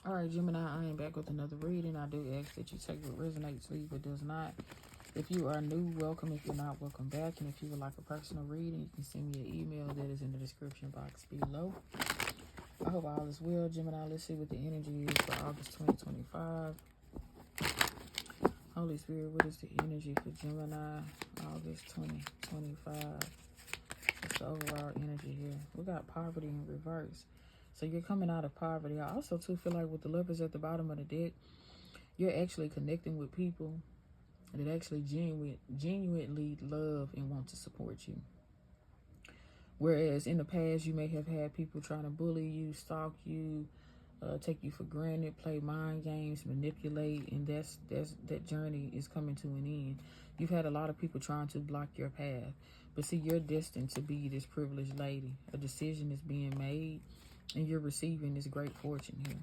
All right, Gemini, I am back with another reading. I do ask that you take what resonates, leave what does not. If you are new, welcome. If you're not, welcome back. And if you would like a personal reading, you can send me an email that is in the description box below. I hope all is well, Gemini. Let's see what the energy is for August 2025. Holy Spirit, what is the energy for Gemini, August 2025? What's the overall energy here? We got poverty in reverse. So you're coming out of poverty. I also, too, feel like with the lovers at the bottom of the deck, you're actually connecting with people that actually genuinely love and want to support you. Whereas in the past, you may have had people trying to bully you, stalk you, take you for granted, play mind games, manipulate, and that journey is coming to an end. You've had a lot of people trying to block your path, but see, you're destined to be this privileged lady. A decision is being made, and you're receiving this great fortune here.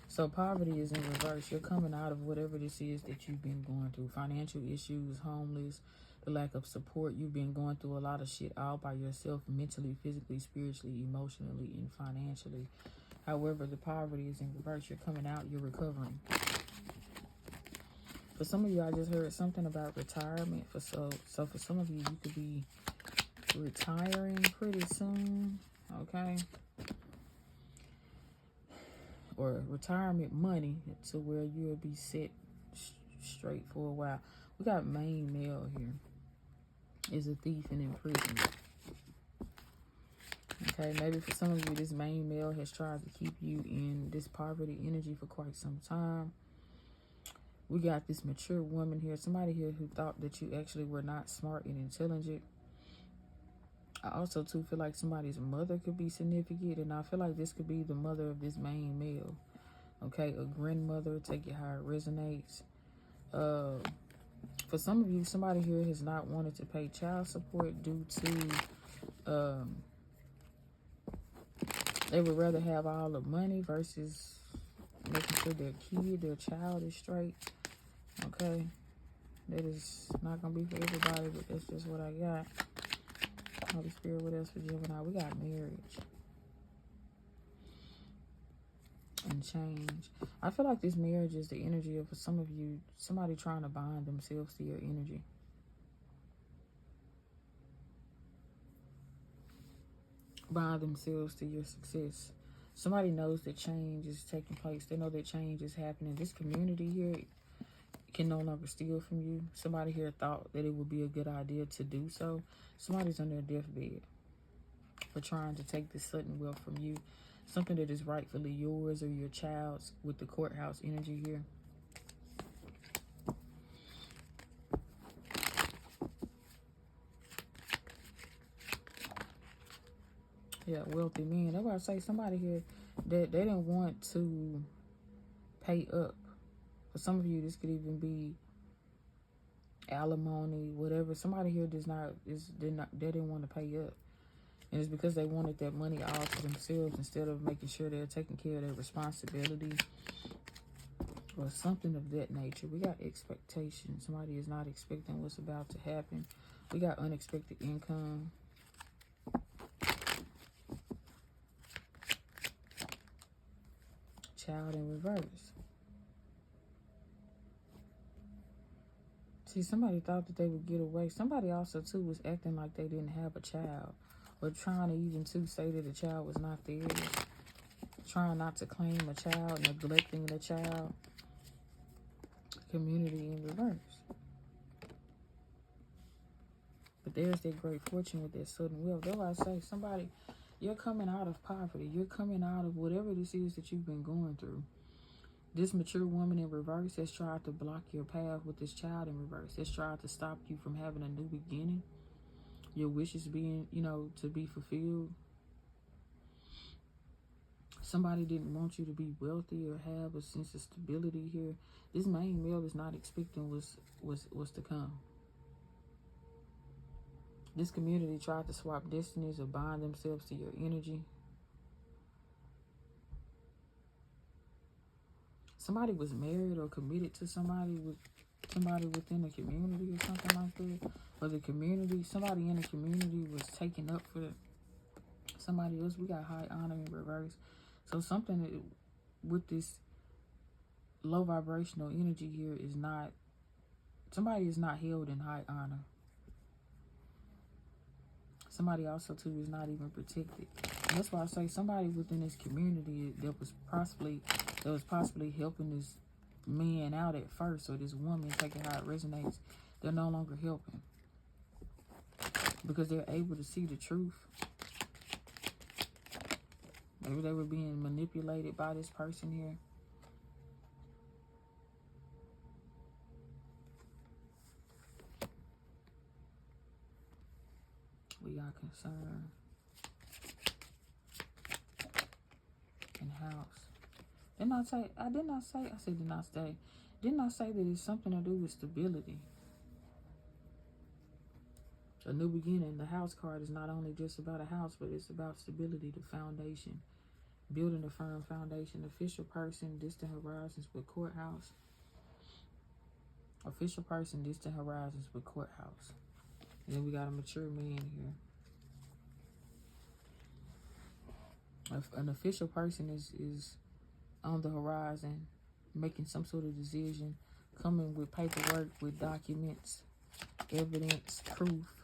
So poverty is in reverse. You're coming out of whatever this is that you've been going through. Financial issues, homeless, the lack of support. You've been going through a lot of shit all by yourself, mentally, physically, spiritually, emotionally, and financially. However, the poverty is in reverse. You're coming out, you're recovering. For some of you, I just heard something about retirement. So for some of you, you could be retiring pretty soon, okay? Or retirement money to where you'll be set straight for a while. We got main male here. Is a thief and in prison. Okay, maybe for some of you, this main male has tried to keep you in this poverty energy for quite some time. We got this mature woman here. Somebody here who thought that you actually were not smart and intelligent. I also, too, feel like somebody's mother could be significant. And I feel like this could be the mother of this main male. Okay, a grandmother. Take it how it resonates. For some of you, somebody here has not wanted to pay child support due to... they would rather have all the money versus making sure their child is straight. Okay. That is not going to be for everybody, but that's just what I got. Holy Spirit, what else for Gemini? We got marriage and change. I feel like this marriage is the energy of, for some of you, somebody trying to bind themselves to your energy. Bind themselves to your success. Somebody knows that change is taking place. They know that change is happening. This community here can no longer steal from you. Somebody here thought that it would be a good idea to do so. Somebody's on their deathbed for trying to take this sudden wealth from you. Something that is rightfully yours or your child's, with the courthouse energy here. Yeah, wealthy men. That's why I say somebody here that they didn't want to pay up. For some of you, this could even be alimony, whatever. Somebody here they didn't want to pay up. And it's because they wanted that money all for themselves instead of making sure they're taking care of their responsibility or something of that nature. We got expectation. Somebody is not expecting what's about to happen. We got unexpected income. Child in reverse. See, somebody thought that they would get away. Somebody also, too, was acting like they didn't have a child. Or trying to even, too, say that the child was not theirs. Trying not to claim a child, neglecting the child. Community in reverse. But there's that great fortune with that sudden wealth. That's why I say, somebody, you're coming out of poverty. You're coming out of whatever this is that you've been going through. This mature woman in reverse has tried to block your path with this child in reverse. Has tried to stop you from having a new beginning. Your wishes being, to be fulfilled. Somebody didn't want you to be wealthy or have a sense of stability here. This main male is not expecting what's to come. This community tried to swap destinies or bind themselves to your energy. Somebody was married or committed to somebody within the community or something like that. Or the community, somebody in the community was taken up for somebody else. We got high honor in reverse. So something with this low vibrational energy here is not, somebody is not held in high honor. Somebody also too is not even protected. And that's why I say somebody within this community that was possibly helping this man out at first, or this woman, taking how it resonates, they're no longer helping. Because they're able to see the truth. Maybe they were being manipulated by this person here. We got concern in house. Didn't I say that it's something to do with stability. A new beginning. The house card is not only just about a house, but it's about stability, the foundation. Building a firm foundation. Official person, distant horizons with courthouse. Official person, distant horizons with courthouse. And then we got a mature man here. An official person is on the horizon, making some sort of decision, coming with paperwork, with documents, evidence, proof.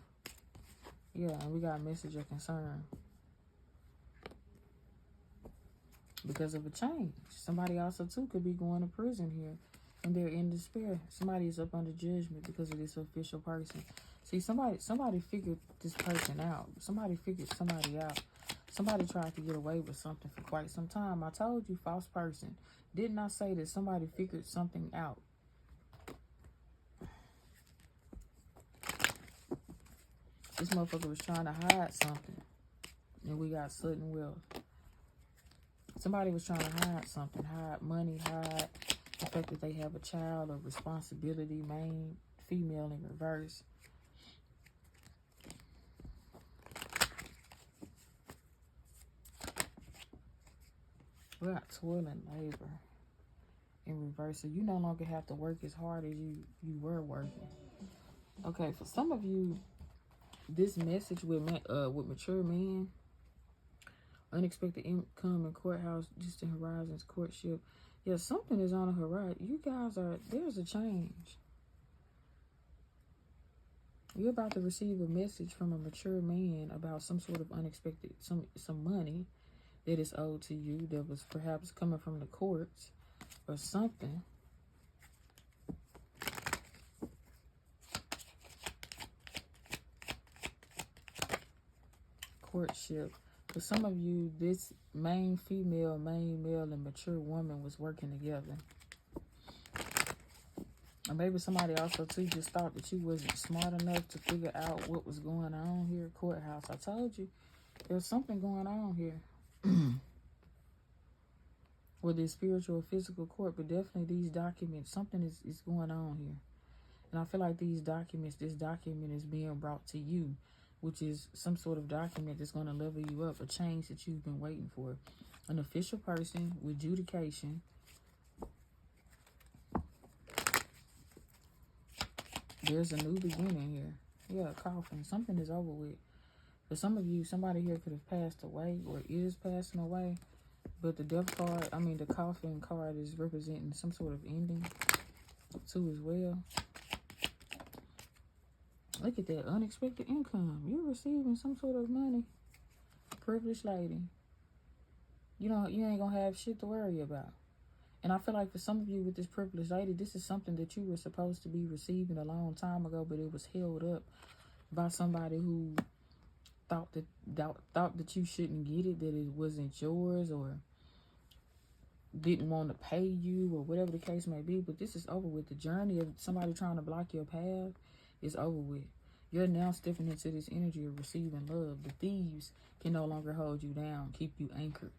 Yeah, and we got a message of concern. Because of a change. Somebody also too could be going to prison here, and they're in despair. Somebody is up under judgment because of this official person. See, somebody figured this person out. Somebody figured somebody out. Somebody tried to get away with something for quite some time. I told you, false person. Didn't I say that somebody figured something out? This motherfucker was trying to hide something. And we got sudden wealth. Somebody was trying to hide something. Hide money, hide the fact that they have a child, or responsibility, main, female in reverse. We got toil and labor in reverse. So you no longer have to work as hard as you were working. Okay, for some of you, this message with mature men, unexpected income in courthouse, distant horizons, courtship. Yeah, something is on the horizon. You guys there's a change. You're about to receive a message from a mature man about some sort of unexpected, some money that is owed to you, that was perhaps coming from the courts or something. Courtship. For some of you, this main female, main male, and mature woman was working together. Or maybe somebody also too just thought that you wasn't smart enough to figure out what was going on here at courthouse. I told you, there's something going on here. Whether it's spiritual or physical court, but definitely these documents, something is going on here. And I feel like this document is being brought to you, which is some sort of document that's going to level you up, a change that you've been waiting for. An official person with adjudication. There's a new beginning here. Yeah, coffin. Something is over with. For some of you, somebody here could have passed away or is passing away. But the death card, the coffin card is representing some sort of ending too as well. Look at that, unexpected income. You're receiving some sort of money. Privileged lady. You ain't gonna have shit to worry about. And I feel like for some of you with this privileged lady, this is something that you were supposed to be receiving a long time ago, but it was held up by somebody who thought that you shouldn't get it, that it wasn't yours, or didn't want to pay you, or whatever the case may be. But this is over with. The journey of somebody trying to block your path is over with. You're now stepping into this energy of receiving love. The thieves can no longer hold you down, keep you anchored.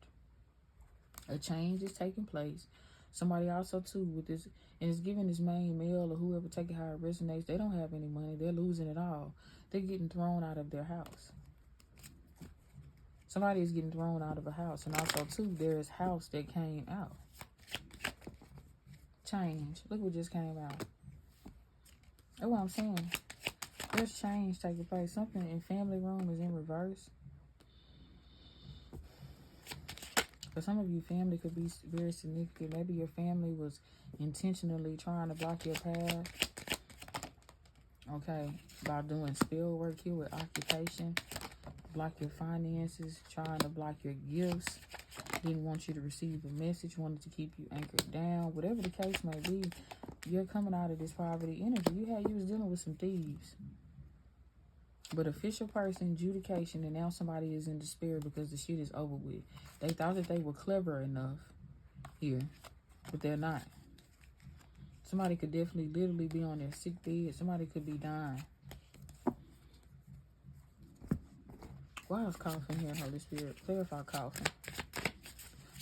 A change is taking place. Somebody also too with this, and it's giving this main male or whoever, take it how it resonates, they don't have any money. They're losing it all. They're getting thrown out of their house. Somebody is getting thrown out of a house. And also too, there's house that came out. Change. Look what just came out. That's what I'm saying. There's change taking place. Something in family room is in reverse. For some of you, family could be very significant. Maybe your family was intentionally trying to block your path. Okay, by doing spell work here with occupation. Block your finances, trying to block your gifts. Didn't want you to receive a message, wanted to keep you anchored down. Whatever the case may be, you're coming out of this poverty energy. You was dealing with some thieves. But official person, adjudication, and now somebody is in despair because the shit is over with. They thought that they were clever enough here, but they're not. Somebody could definitely literally be on their sick bed. Somebody could be dying. Why is coughing here, Holy Spirit? Clarify coughing.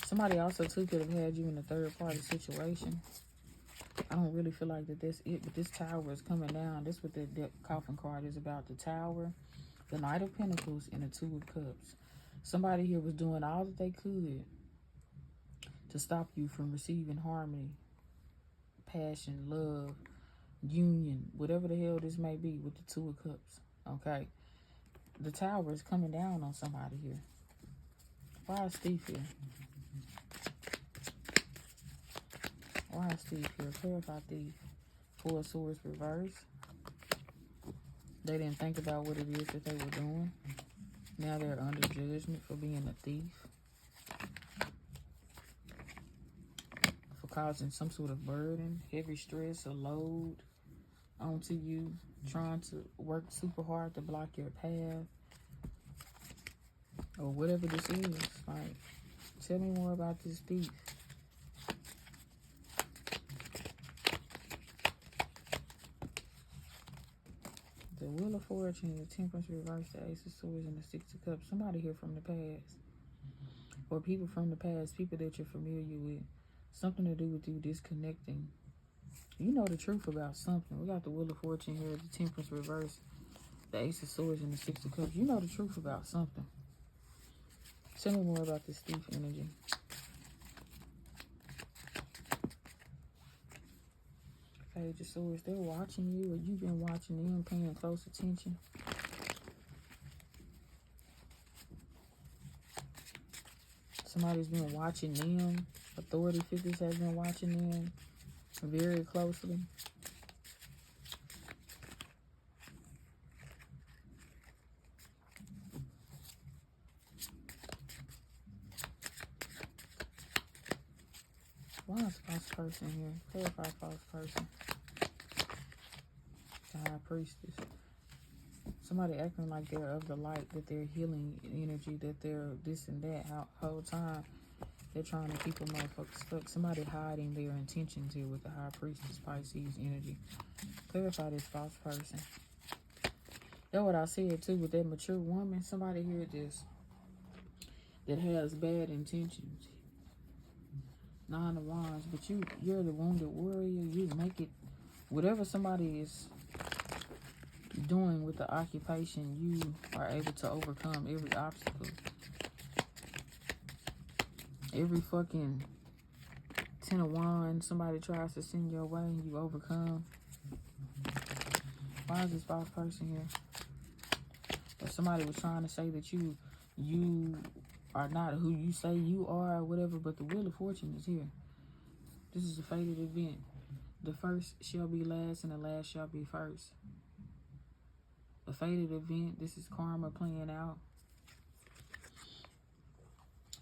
Somebody also, too, could have had you in a third-party situation. I don't really feel like that's it, but this tower is coming down. That's what the coffin card is about. The tower, the Knight of Pentacles, and the Two of Cups. Somebody here was doing all that they could to stop you from receiving harmony, passion, love, union, whatever the hell this may be with the Two of Cups. Okay? The tower is coming down on somebody here. Why is Steve here? Why is Steve here? Clarify Thief. Four of Swords reverse. They didn't think about what it is that they were doing. Now they're under judgment for being a thief. For causing some sort of burden, heavy stress, a load onto you. Trying to work super hard to block your path. Or whatever this is. Like, tell me more about this thief. The Wheel of Fortune, the Temperance reverse, the Ace of Swords, and the Six of Cups. Somebody here from the past. Or people from the past, people that you're familiar with. Something to do with you disconnecting. You know the truth about something. We got the Wheel of Fortune here, the Temperance reverse, the Ace of Swords, and the Six of Cups. You know the truth about something. Tell me more about this thief energy. Page of Swords, they're watching you, or you've been watching them, paying close attention. Somebody's been watching them. Authority figures have been watching them very closely. Why is false person here? Clarify false person. The High Priestess. Somebody acting like they're of the light, that they're healing energy, that they're this and that. Whole time they're trying to keep a motherfucker stuck. Somebody hiding their intentions here with the High Priestess, Pisces energy. Clarify this false person. That's what I said too with that mature woman. Somebody here that has bad intentions. Nine of Wands, but you're the wounded warrior. You make it. Whatever somebody is doing with the occupation, you are able to overcome every obstacle. Every fucking 10 of Wands somebody tries to send your way, and you overcome. Why is this false person here? If somebody was trying to say that you are not who you say you are or whatever, but the Wheel of Fortune is here. This is a fated event. The first shall be last and the last shall be first. A fated event. This is karma playing out.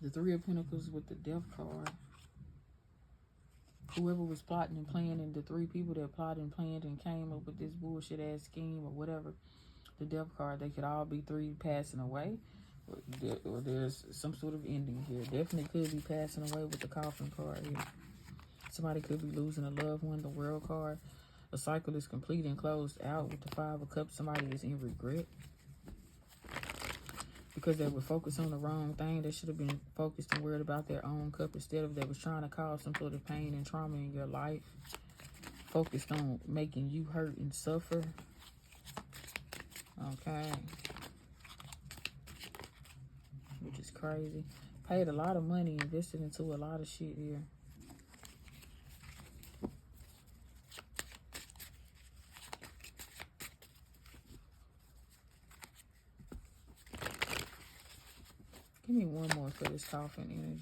The Three of Pentacles with the Death card. Whoever was plotting and planning, the three people that plotted and planned and came up with this bullshit ass scheme or whatever, the Death card, they could all be three passing away. Or there's some sort of ending here. Definitely could be passing away with the Coffin card here. Somebody could be losing a loved one, the World card. A cycle is complete and closed out with the Five of Cups. Somebody is in regret because they were focused on the wrong thing. They should have been focused and worried about their own cup instead of they was trying to cause some sort of pain and trauma in your life. Focused on making you hurt and suffer. Okay. Which is crazy. Paid a lot of money, invested into a lot of shit here. Give me one more for this Coffin energy.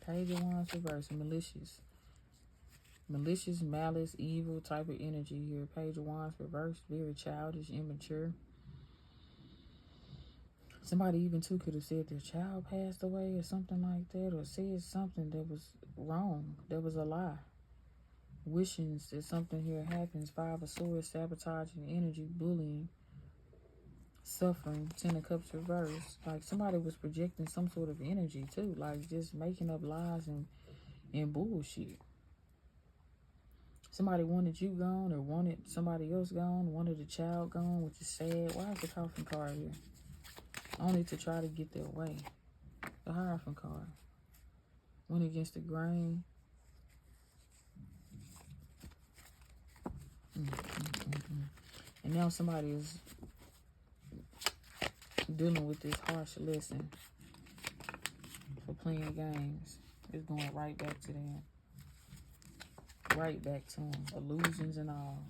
Page of Wands reverse, malicious. Malicious, malice, evil type of energy here. Page of Wands reverse, very childish, immature. Somebody even too could have said their child passed away or something like that, or said something that was wrong, that was a lie. Wishing that something here happens. Five of Swords, sabotaging energy, bullying, suffering. Ten of Cups reverse. Like somebody was projecting some sort of energy too, like just making up lies and bullshit. Somebody wanted you gone or wanted somebody else gone, wanted a child gone, which is sad. Why is the Coffin card here? Only to try to get their way. The Hierophant card. Went against the grain. And now somebody is dealing with this harsh lesson for playing games. It's going right back to them. Right back to them. Illusions and all.